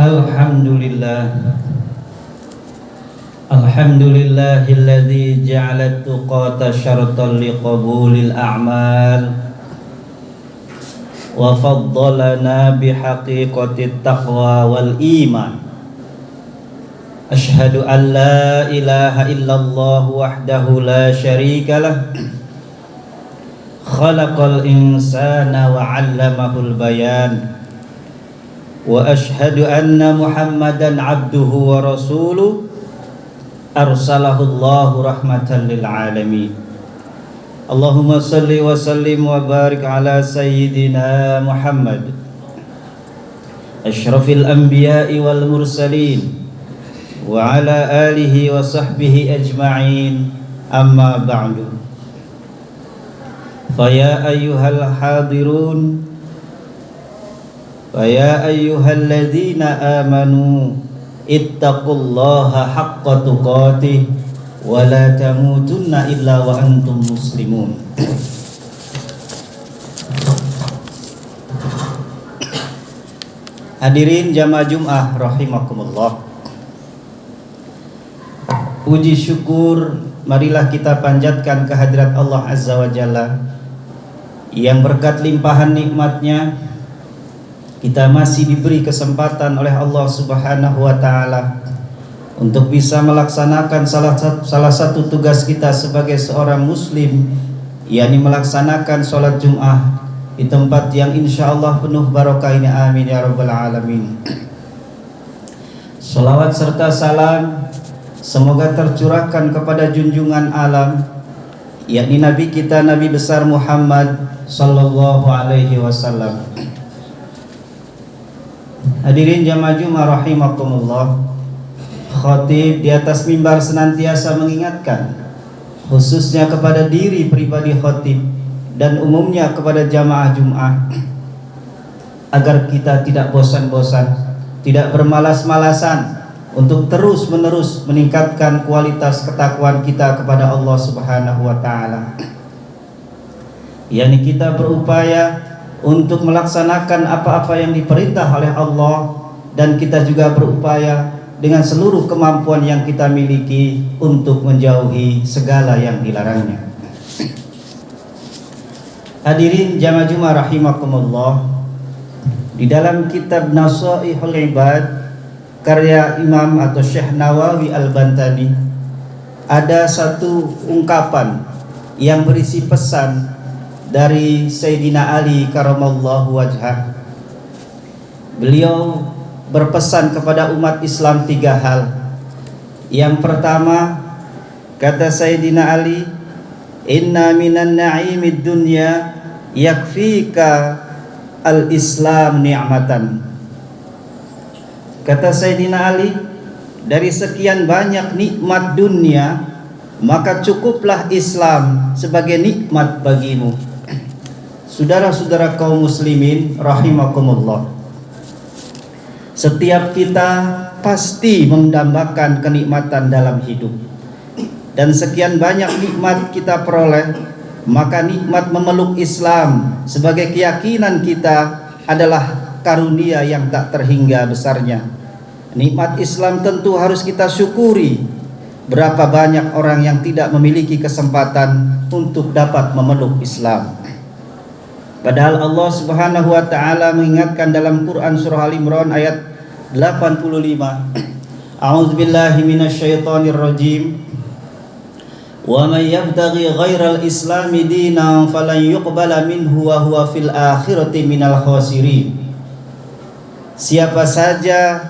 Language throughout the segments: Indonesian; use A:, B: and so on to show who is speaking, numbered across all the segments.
A: Alhamdulillah. Alhamdulillahilladzi ja'ala tuqata syaratan liqabulil a'mal wa faddalana bihaqiqatit taqwa wal iman. Ashhadu an la ilaha illallah wahdahu la syarika lah. Khalaqal insana wa 'allamahul bayan. Wa ashhadu anna Muhammadan abduhu wa rasuluh arsalahu Allahu rahmatan lil alamin. Allahumma salli wa sallim wa barik ala sayyidina Muhammad asyrafil anbiya'i wal mursalin wa ala alihi wa sahbihi ajma'in, amma ba'du. Faya ayyuhal hadirun, faya ayyuhalladzina amanu ittaqullaha haqqa tuqatih wa la tamutunna illa wa antum muslimun. Hadirin jamaah Jumat rahimakumullah. Puji syukur marilah kita panjatkan kehadirat Allah Azza wa Jalla yang berkat limpahan nikmatnya kita masih diberi kesempatan oleh Allah Subhanahu wa taala untuk bisa melaksanakan salah satu tugas kita sebagai seorang muslim, yakni melaksanakan sholat Jum'ah di tempat yang insyaallah penuh barokah ini, amin ya rabbal alamin. Salawat serta salam semoga tercurahkan kepada junjungan alam, yakni Nabi kita, Nabi besar Muhammad sallallahu alaihi wasallam. Hadirin jamaah Jumat rahimakumullah. Khatib di atas mimbar senantiasa mengingatkan, khususnya kepada diri pribadi khatib dan umumnya kepada jamaah Jumat, agar kita tidak bosan-bosan, tidak bermalas-malasan untuk terus-menerus meningkatkan kualitas ketakwaan kita kepada Allah Subhanahu wa taala. Yani kita berupaya untuk melaksanakan apa-apa yang diperintah oleh Allah, dan kita juga berupaya dengan seluruh kemampuan yang kita miliki untuk menjauhi segala yang dilarangnya. Hadirin jamaah Jumat rahimakumullah, di dalam kitab Nasaihul Ibad karya Imam atau Syekh Nawawi Al-Bantani ada satu ungkapan yang berisi pesan dari Sayyidina Ali karamallahu wajhah. Beliau berpesan kepada umat Islam 3 hal. Yang pertama, kata Sayyidina Ali, inna minan na'imid dunya yakfika al-islam ni'matan. Kata Sayyidina Ali, dari sekian banyak nikmat dunia, maka cukuplah Islam sebagai nikmat bagimu. Saudara-saudara kaum muslimin rahimakumullah, setiap kita pasti mendambakan kenikmatan dalam hidup, dan sekian banyak nikmat kita peroleh, maka nikmat memeluk Islam sebagai keyakinan kita adalah karunia yang tak terhingga besarnya. Nikmat Islam tentu harus kita syukuri. Berapa banyak orang yang tidak memiliki kesempatan untuk dapat memeluk Islam. Padahal Allah Subhanahu wa taala mengingatkan dalam Quran surah Al-Imran ayat 85. A'udzubillahi minasyaitonir rajim. Wa may yabtaghi ghairal islami dinan falan yuqbala minhu wa huwa fil akhirati minal khasirin. Siapa saja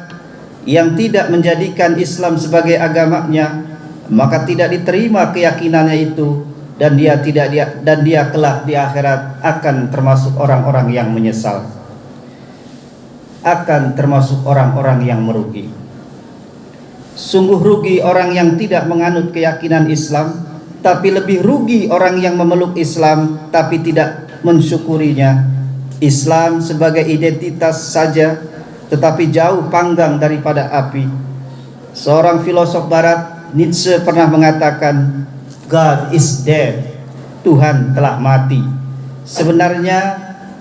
A: yang tidak menjadikan Islam sebagai agamanya, maka tidak diterima keyakinannya itu, dan dia kelak di akhirat akan termasuk orang-orang yang menyesal, akan termasuk orang-orang yang merugi. Sungguh rugi orang yang tidak menganut keyakinan Islam, tapi lebih rugi orang yang memeluk Islam tapi tidak mensyukurinya. Islam sebagai identitas saja, tetapi jauh panggang daripada api. Seorang filosof barat, Nietzsche, pernah mengatakan, God is dead, Tuhan telah mati. Sebenarnya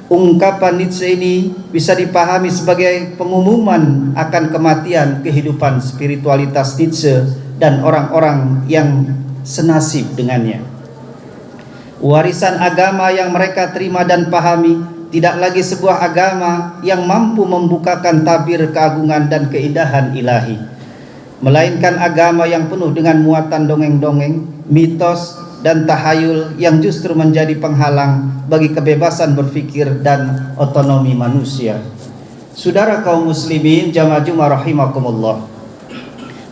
A: Ungkapan Nietzsche ini bisa dipahami sebagai pengumuman akan kematian kehidupan spiritualitas Nietzsche dan orang-orang yang senasib dengannya. Warisan agama yang mereka terima dan pahami tidak lagi sebuah agama yang mampu membukakan tabir keagungan dan keindahan ilahi, melainkan agama yang penuh dengan muatan dongeng-dongeng, mitos, dan tahayul yang justru menjadi penghalang bagi kebebasan berpikir dan otonomi manusia. Saudara kaum muslimin jamaah Jumat rahimakumullah,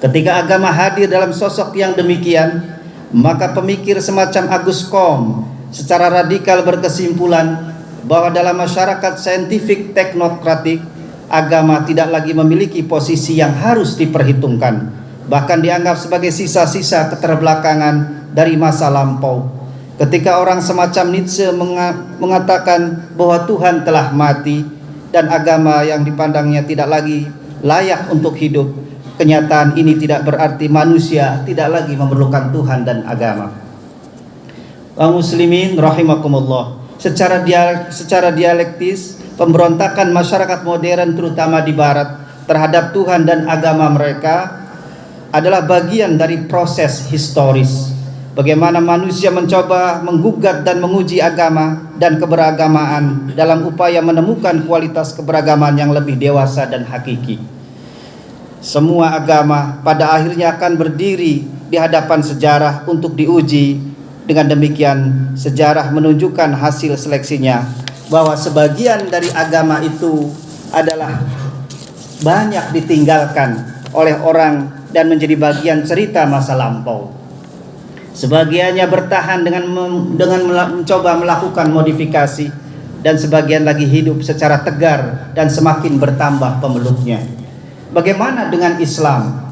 A: ketika agama hadir dalam sosok yang demikian, maka pemikir semacam Agus Comte secara radikal berkesimpulan bahwa dalam masyarakat saintifik teknokratik, agama tidak lagi memiliki posisi yang harus diperhitungkan, bahkan dianggap sebagai sisa-sisa keterbelakangan dari masa lampau. Ketika orang semacam Nietzsche mengatakan bahwa Tuhan telah mati dan agama yang dipandangnya tidak lagi layak untuk hidup, kenyataan ini tidak berarti manusia tidak lagi memerlukan Tuhan dan agama. Kaum muslimin rahimakumullah, secara dialektis, pemberontakan masyarakat modern terutama di barat terhadap Tuhan dan agama mereka adalah bagian dari proses historis. Bagaimana manusia mencoba menggugat dan menguji agama dan keberagamaan dalam upaya menemukan kualitas keberagaman yang lebih dewasa dan hakiki. Semua agama pada akhirnya akan berdiri di hadapan sejarah untuk diuji. Dengan demikian, sejarah menunjukkan hasil seleksinya bahwa sebagian dari agama itu adalah banyak ditinggalkan oleh orang dan menjadi bagian cerita masa lampau. Sebagiannya bertahan dengan mencoba melakukan modifikasi, dan sebagian lagi hidup secara tegar dan semakin bertambah pemeluknya. Bagaimana dengan Islam?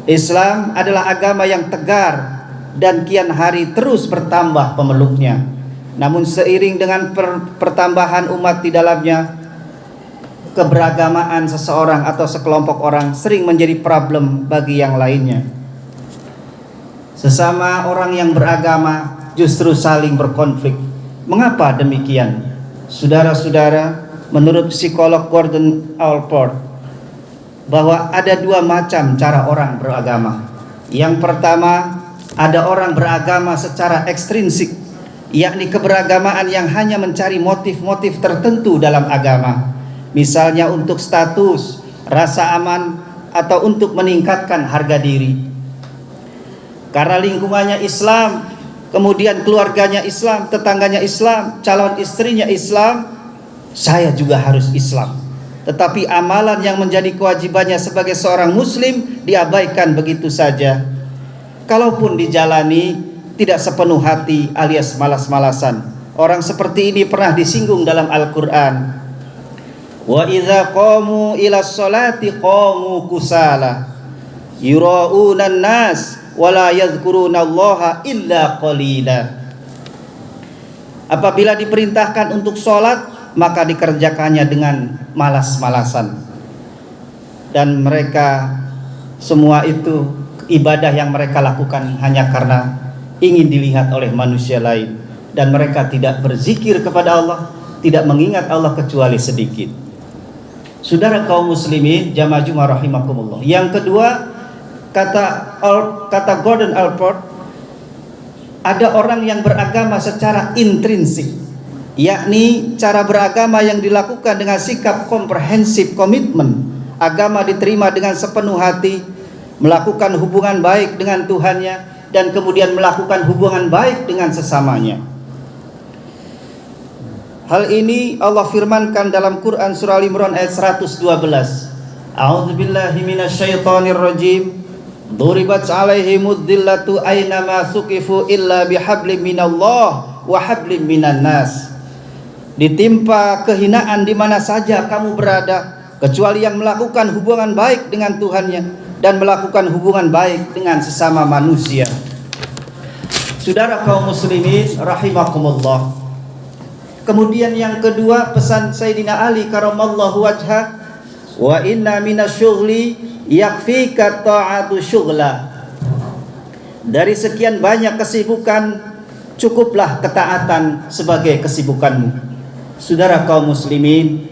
A: Islam adalah agama yang tegar dan kian hari terus bertambah pemeluknya. Namun seiring dengan pertambahan umat di dalamnya, keberagamaan seseorang atau sekelompok orang sering menjadi problem bagi yang lainnya. Sesama orang yang beragama justru saling berkonflik. Mengapa demikian? Saudara-saudara, menurut psikolog Gordon Allport, bahwa ada dua macam cara orang beragama. Yang pertama, ada orang beragama secara ekstrinsik, yakni keberagamaan yang hanya mencari motif-motif tertentu dalam agama, misalnya untuk status, rasa aman, atau untuk meningkatkan harga diri. Karena lingkungannya Islam, kemudian keluarganya Islam, tetangganya Islam, calon istrinya Islam, saya juga harus Islam. Tetapi amalan yang menjadi kewajibannya sebagai seorang muslim diabaikan begitu saja. Kalaupun dijalani tidak sepenuh hati alias malas-malasan. Orang seperti ini pernah disinggung dalam Al-Quran. Wa idza qamu ila sholati qamu kusala yura'unan nas wala yadhkurunallaha illa qalila. Apabila diperintahkan untuk sholat, maka dikerjakannya dengan malas-malasan, dan mereka semua itu ibadah yang mereka lakukan hanya karena ingin dilihat oleh manusia lain, dan mereka tidak berzikir kepada Allah, tidak mengingat Allah kecuali sedikit. Saudara kaum muslimin jamaah Jumat rahimakumullah. Yang kedua, kata Gordon Allport, ada orang yang beragama secara intrinsik, yakni cara beragama yang dilakukan dengan sikap komprehensif komitmen. Agama diterima dengan sepenuh hati, melakukan hubungan baik dengan Tuhannya, dan kemudian melakukan hubungan baik dengan sesamanya. Hal ini Allah firmankan dalam Quran surah Al-Imran ayat 112. A'udzubillahi minasyaitonirrajim. Duribat 'alaihimud dhillatu aynama suqifu illa bihablim minallah wa hablim minan nas. Ditimpa kehinaan di mana saja kamu berada, kecuali yang melakukan hubungan baik dengan Tuhannya dan melakukan hubungan baik dengan sesama manusia. Saudara kaum muslimin rahimakumullah. Kemudian yang kedua, pesan Sayyidina Ali karamallahu wajhah, wa inna minasyughli yakfika ta'atu syughla. Dari sekian banyak kesibukan, cukuplah ketaatan sebagai kesibukanmu. Saudara kaum muslimin,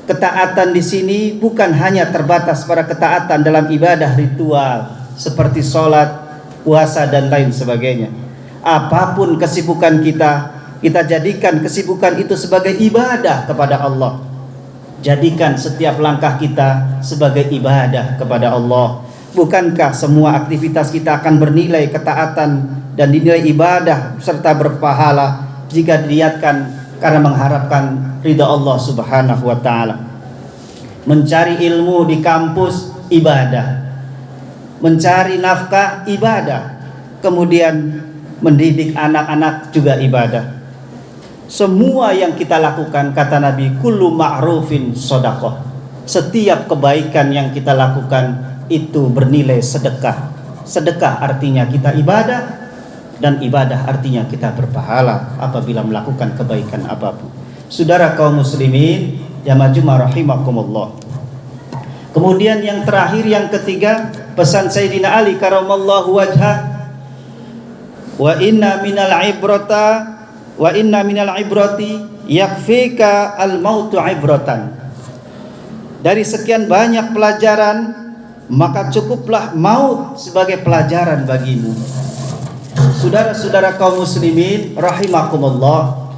A: ketaatan di sini bukan hanya terbatas pada ketaatan dalam ibadah ritual seperti sholat, puasa dan lain sebagainya. Apapun kesibukan kita, kita jadikan kesibukan itu sebagai ibadah kepada Allah. Jadikan setiap langkah kita sebagai ibadah kepada Allah. Bukankah semua aktivitas kita akan bernilai ketaatan dan dinilai ibadah serta berpahala jika diniatkan karena mengharapkan ridha Allah Subhanahu wa taala. Mencari ilmu di kampus ibadah. Mencari nafkah ibadah. Kemudian mendidik anak-anak juga ibadah. Semua yang kita lakukan, kata Nabi, kullu ma'rufin shadaqah. Setiap kebaikan yang kita lakukan itu bernilai sedekah. Sedekah artinya kita ibadah, dan ibadah artinya kita berpahala apabila melakukan kebaikan apapun. Saudara kaum muslimin, jamaah Jumat rahimakumullah. Kemudian yang terakhir, yang ketiga, pesan Sayyidina Ali karamallahu wajhah, wa inna minal ibrati yakfika al mautu ibratan. Dari sekian banyak pelajaran, maka cukuplah maut sebagai pelajaran bagimu. Saudara-saudara kaum muslimin rahimakumullah,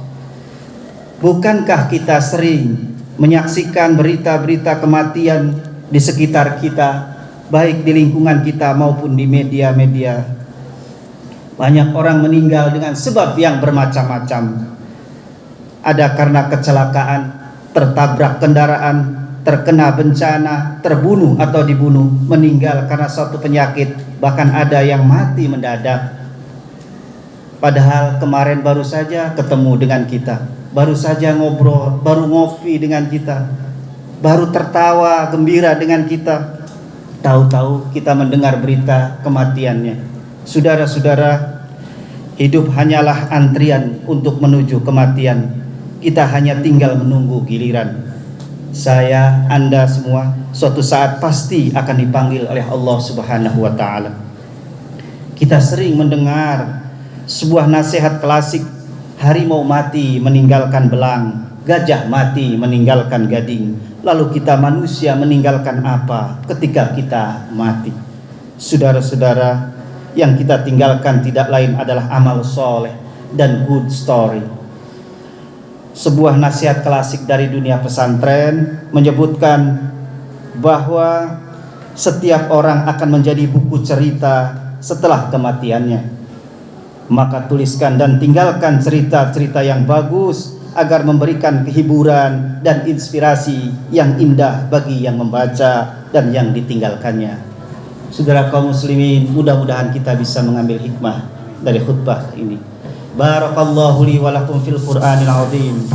A: bukankah kita sering menyaksikan berita-berita kematian di sekitar kita, baik di lingkungan kita maupun di media-media? Banyak orang meninggal dengan sebab yang bermacam-macam. Ada karena kecelakaan, tertabrak kendaraan, terkena bencana, terbunuh atau dibunuh, meninggal karena suatu penyakit, bahkan ada yang mati mendadak. Padahal kemarin baru saja ketemu dengan kita, baru saja ngobrol, baru ngopi dengan kita, baru tertawa gembira dengan kita. Tahu-tahu kita mendengar berita kematiannya. Saudara-saudara, hidup hanyalah antrian untuk menuju kematian. Kita hanya tinggal menunggu giliran. Saya, Anda semua suatu saat pasti akan dipanggil oleh Allah Subhanahu wa taala. Kita sering mendengar sebuah nasihat klasik, harimau mati meninggalkan belang, gajah mati meninggalkan gading. Lalu kita manusia meninggalkan apa ketika kita mati? Saudara-saudara, yang kita tinggalkan tidak lain adalah amal soleh dan good story. Sebuah nasihat klasik dari dunia pesantren menyebutkan bahwa setiap orang akan menjadi buku cerita setelah kematiannya. Maka tuliskan dan tinggalkan cerita-cerita yang bagus agar memberikan kehiburan dan inspirasi yang indah bagi yang membaca dan yang ditinggalkannya. Saudara kaum muslimin, mudah-mudahan kita bisa mengambil hikmah dari khutbah ini. Barakallahu li wa lakum fil Qur'anil azim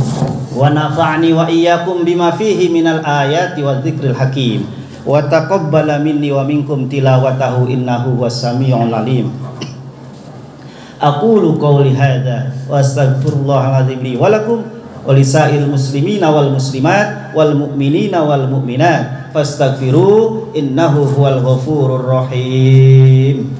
A: wa nafa'ni wa iyyakum bima fihi minal ayati wadh-dhikril hakim wa taqabbala minni wa minkum tilawatahu innahu was-sami'ul alim. Aqulu qawli hadza wa astaghfirullahal azim li wa lakum wa lisa'il muslimina wal muslimat wal mu'minina wal mu'minat fastaghfiru innahu huwal ghafurur rahim.